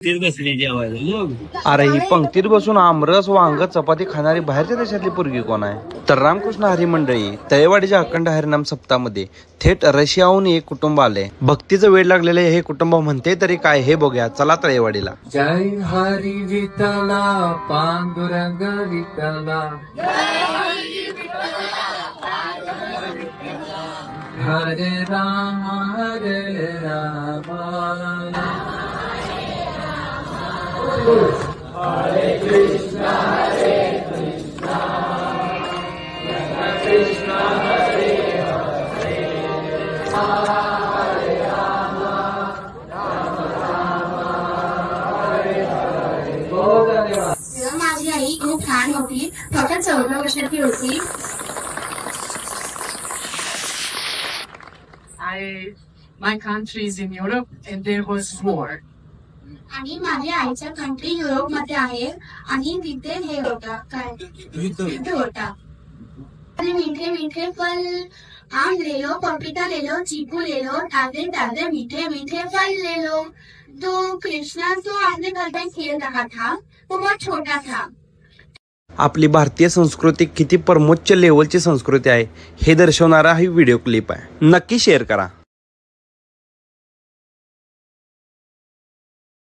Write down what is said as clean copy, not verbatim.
अरे ही पंक्तीत बसून आमरस वांग चपाती खाणारी बाहेरच्या देशातली पोरगी कोण आहे? तर रामकृष्ण हरी मंडळी तळेवाडीच्या अखंड हरिनाम सप्ताहामध्ये थेट रशियाहून एक कुटुंब आले. भक्तीचं वेळ लागलेले हे कुटुंब म्हणते तरी काय हे बघूया, चला तळेवाडीला. जय हरी विठला पांडुरंग विठला, हरे राम हरे राम, हरे कृष्णा कृष्णा हरे हरे, हरे राम राम राम हरे हरे. बहुत धन्यवाद. माझी आई खूप छान होती, फक्त 14 वर्षाची होती. My country is in Europe and there was war. आणि माझ्या आईच्या कंट्री युरोप मध्ये आहे आणि तिथे हे होता काय युद्ध होता. मीठे मीठे फल आम ले लो, पपीता ले लो, चीकू ले लो, ताजे ताजे मीठे मीठे फल ले लो. तो कृष्णा जो अपने घर पे खेल रहा था वो बहुत छोटा था. आपली भारतीय संस्कृती किती परमोच्च लेवलची संस्कृती आहे हे दर्शवणारा ही व्हिडिओ क्लिप आहे. नक्की शेअर करा.